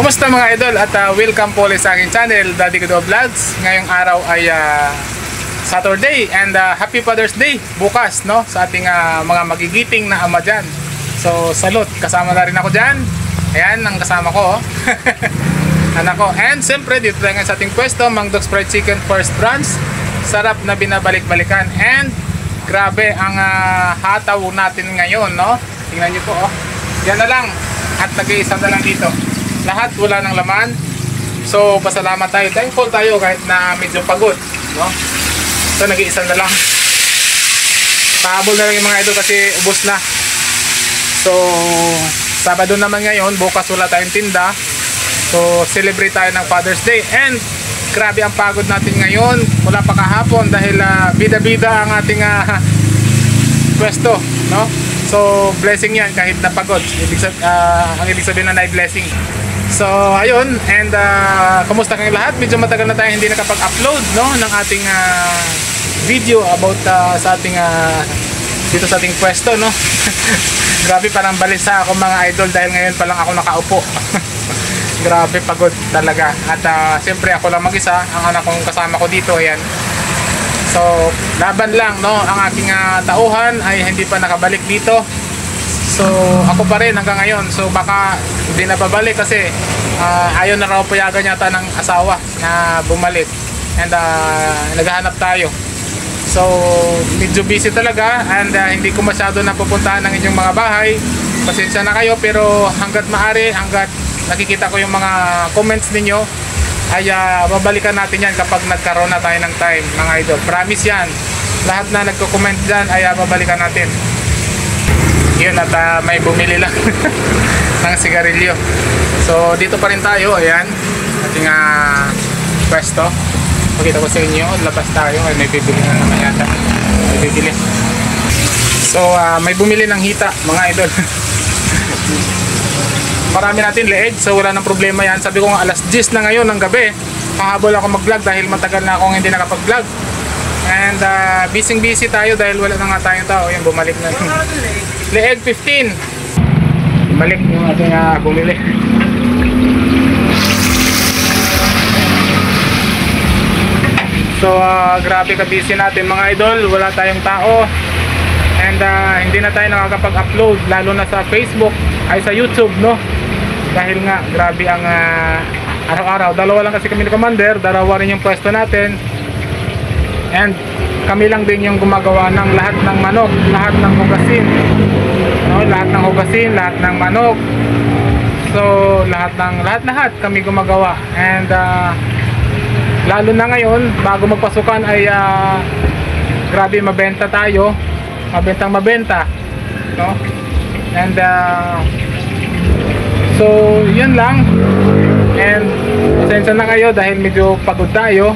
Kumusta mga idol at welcome po ulit sa aking channel, Daddy Godo Vlogs. Ngayong araw ay Saturday and Happy Father's Day bukas, no, sa ating mga magigiting na ama dyan. So salute, kasama na rin ako dyan. Ayan ang kasama ko, oh. Anak ko. And siyempre dito tayo sa ating pwesto, Mang Dogs Fried Chicken First Branch. Sarap na binabalik-balikan and grabe ang hataw natin ngayon, no. Tingnan nyo po, oh. Yan na lang at nag-iisa na lang dito. Lahat wala ng laman. So pasalamat tayo, thankful tayo kahit na medyo pagod, no? So nag-iisa na lang. Pahabol na lang yung mga idol kasi ubos na. So Sabado naman ngayon, bukas wala tayong tinda. So celebrate tayo ng Father's Day. And grabe ang pagod natin ngayon. Wala pa kahapon dahil bida-bida ang ating pwesto, no? So blessing yan kahit napagod. Ang ibig sabihin na blessing. So ayun, and kumusta kayong lahat? Medyo matagal na tayo hindi nakapag-upload, no, ng ating video about sa ating dito sa ating pwesto, no. Grabe, parang balisa ako mga idol dahil ngayon pa lang ako nakaupo. Grabe, pagod talaga. At siyempre ako lang mag-isa, ang anak kong kasama ko dito, ayan. So laban lang, no, ang aking tauhan ay hindi pa nakabalik dito. So ako pa rin hanggang ngayon. So baka hindi na babalik kasi ayaw na raw payagan yata ng asawa na bumalik. And naghahanap tayo. So medyo busy talaga and hindi ko masyado napupuntahan ng inyong mga bahay. Pasensya na kayo, pero hanggat maaari, hanggat nakikita ko yung mga comments ninyo, ay babalikan natin yan kapag nagkaroon na tayo ng time, mga idol. Promise yan. Lahat na nagko-comment dyan ay babalikan natin. Yun, at may bumili lang ng sigarilyo. So dito pa rin tayo, ayan, ating pwesto. Pakita ko sa inyo, labas tayo, ay may bibili na naman yata. May bibili. So may bumili ng hita, mga idol. Marami natin leeg, so wala nang problema yan. Sabi ko nga alas 10 na ngayon ng gabi, pahabol ako mag-vlog dahil matagal na akong hindi nakapag-vlog. And busy tayo dahil wala na nga tayong tao. Yan, bumalik na. Leeg 15. Balik yung ating bumili. So grabe ka busy natin mga idol. Wala tayong tao. And hindi na tayo nakakapag-upload, lalo na sa Facebook ay sa YouTube, no? Dahil nga grabe ang araw-araw. Dalawa lang kasi kami ni Commander, dalawa rin yung pwesto natin. And kami lang din yung gumagawa ng lahat ng manok, lahat ng hugasin, no? Lahat ng hugasin, lahat ng manok. So lahat kami gumagawa. And lalo na ngayon bago magpasukan ay grabe mabenta tayo, mabenta, no? And so yun lang. And pasensya na kayo dahil medyo pagod tayo.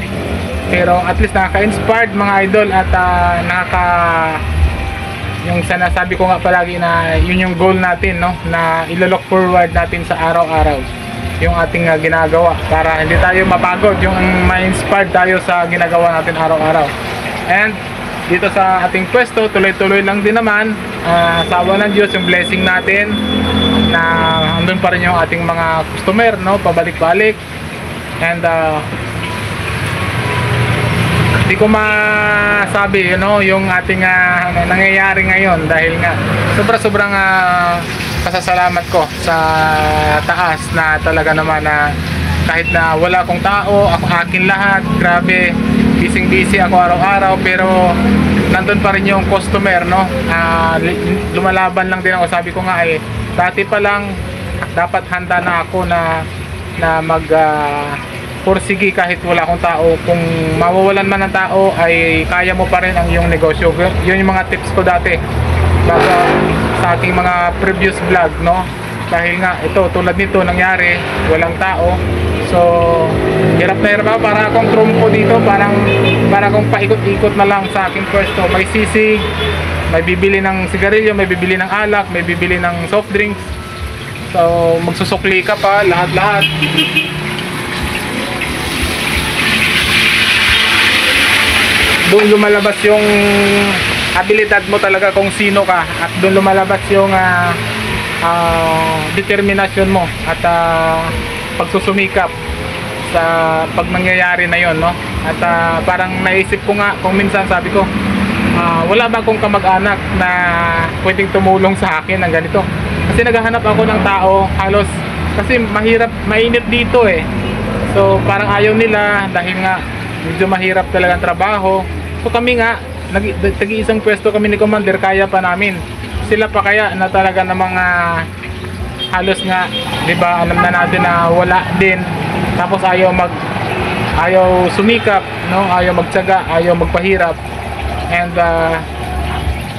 Pero at least nakaka-inspired mga idol at yung sinasabi ko nga palagi na yun yung goal natin, no, na ilo-look forward natin sa araw-araw yung ating ginagawa para hindi tayo mapagod, yung ma-inspired tayo sa ginagawa natin araw-araw. And dito sa ating pwesto, tuloy-tuloy lang din naman, sawa ng Diyos yung blessing natin na andun pa rin yung ating mga customer, no, pabalik-balik. And hindi ko masabi, you know, yung ating nangyayari ngayon dahil nga sobrang pasasalamat ko sa taas na talaga naman na kahit na wala akong tao, ako akin lahat, grabe, busy ako araw-araw, pero nandun pa rin yung customer, no? Lumalaban lang din ako. Sabi ko nga dati pa lang dapat handa na ako na pursige kahit wala akong tao. Kung mawawalan man ng tao ay kaya mo pa rin ang iyong negosyo. Yun yung mga tips ko dati bago sa aking mga previous vlog, no? Dahil nga ito, tulad nito nangyari, walang tao. So hirap na hirap ako, para akong trumpo dito, para akong paikot-ikot na lang sa aking pwesto. May sisig, may bibili ng sigarilyo, may bibili ng alak, may bibili ng soft drinks. So magsusukli ka pa, lahat-lahat. Doon lumalabas yung abilidad mo talaga kung sino ka, at doon lumalabas yung determinasyon mo at pagsusumikap sa pag nangyayari na yon, no? At parang naisip ko nga kung minsan, sabi ko, wala ba akong kamag-anak na pwedeng tumulong sa akin ng ganito, kasi naghahanap ako ng tao halos, kasi mahirap, mainit dito eh. So parang ayaw nila dahil nga medyo mahirap talaga ang trabaho. So kami nga, tagi-isang pwesto kami ni Commander, kaya pa namin. Sila pa kaya na talaga ng mga halos nga, di ba, alam na natin na wala din, tapos ayaw sumikap, no? Ayaw magtiyaga, ayaw magpahirap. And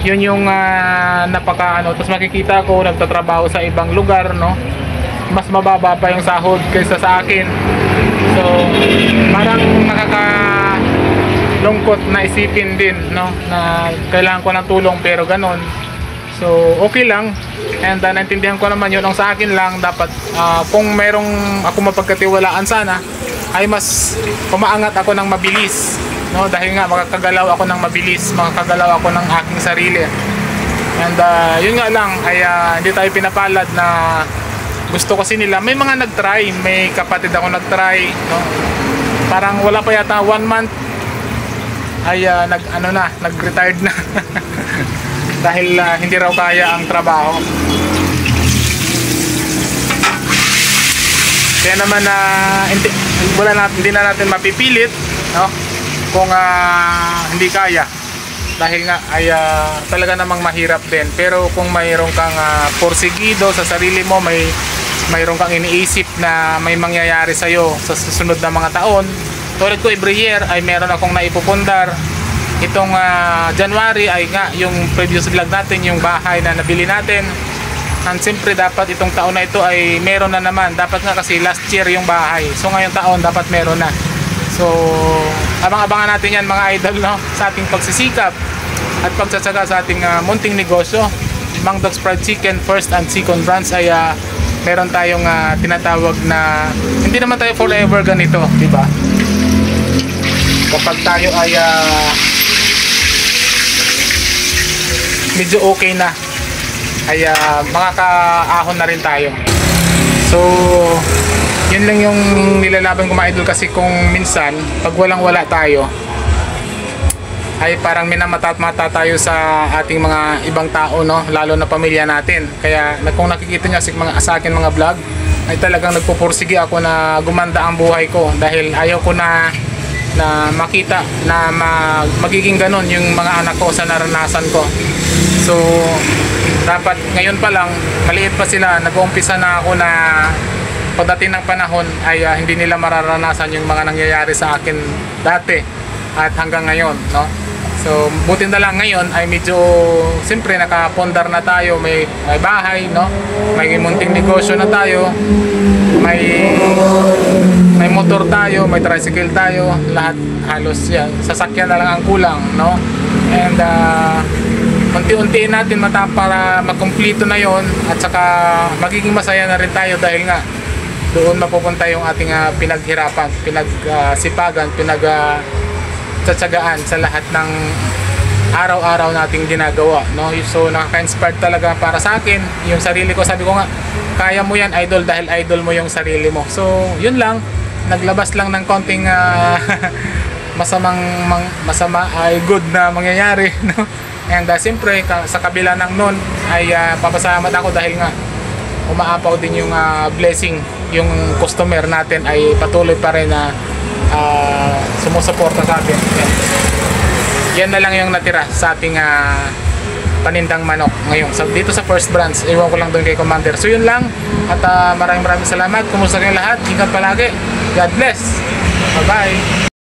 yun yung napaka ano, tapos makikita ko nagtatrabaho sa ibang lugar, no? Mas mababa pa yung sahod kaysa sa akin. So parang nakakalungkot na isipin din, no, na kailangan ko ng tulong pero ganon. So okay lang, and naintindihan ko naman yun. Ang sa akin lang, dapat kung merong ako mapagkatiwalaan sana, ay mas umaangat ako ng mabilis, no? Dahil nga makakagalaw ako ng mabilis, makakagalaw ako ng aking sarili. And yun nga lang ay hindi tayo pinapalad na gusto kasi nila. May mga nagtry, may kapatid ako nagtry, no? Parang wala pa yata 1 month ay nag-retired na. Dahil hindi raw kaya ang trabaho. Kaya naman hindi na natin mapipilit, no? Kung hindi kaya, dahil nga ay talaga namang mahirap din. Pero kung mayroon kang porsigido sa sarili mo, mayroon kang iniisip na may mangyayari sa iyo sa susunod na mga taon. Tulad ko, every year ay meron akong naipupundar. Itong January ay nga yung previous vlog natin, yung bahay na nabili natin. And siyempre dapat itong taon na ito ay meron na naman. Dapat nga kasi last year yung bahay. So ngayong taon dapat meron na. So abang-abangan natin yan mga idol, no? Sa ating pagsisikap at pagtsatsaga sa ating munting negosyo. Mang Dogs Fried Chicken first and second branch ay meron tayong tinatawag na, hindi naman tayo forever ganito, di ba? Kapag tayo ay medyo okay na, ay makakaahon na rin tayo. So yun lang yung nilalaban ko mga idol, kasi kung minsan pag walang wala tayo ay parang minamata-mata tayo sa ating mga ibang tao, no? Lalo na pamilya natin. Kaya kung nakikita nyo sa akin mga vlog, ay talagang nagpupursige ako na gumanda ang buhay ko, dahil ayaw ko na makita na magiging ganun yung mga anak ko sa naranasan ko. So dapat ngayon pa lang, maliit pa sila, nag-uumpisa na ako na pagdating ng panahon ay hindi nila mararanasan yung mga nangyayari sa akin dati at hanggang ngayon, no? So buti na lang ngayon ay medyo siyempre nakapondar na tayo, may bahay, no? May munting negosyo na tayo, may motor tayo, may tricycle tayo, lahat halos yan, sasakyan na lang ang kulang, no? And unti-untiin natin para makumplito na yon, at saka magiging masaya na rin tayo, dahil nga doon mapupunta yung ating pinaghirapan, pinagsipagan, pinagtsatsagaan sa lahat ng araw-araw nating ginagawa, no? So nakaka-inspire talaga para sa akin yung sarili ko. Sabi ko nga, kaya mo yan idol, dahil idol mo yung sarili mo. So yun lang, naglabas lang ng konting masama ay good na mangyayari, no? And siyempre sa kabila ng nun ay papasalamat ako, dahil nga umaapaw din yung blessing, yung customer natin ay patuloy pa rin na sumusuporta sa atin. Yan na lang yung natira sa ating panindang manok ngayon dito sa first branch. Iwan ko lang doon kay Commander. So yun lang, at maraming salamat. Kumusta kayong lahat? Ingat palagi. God bless. Bye bye.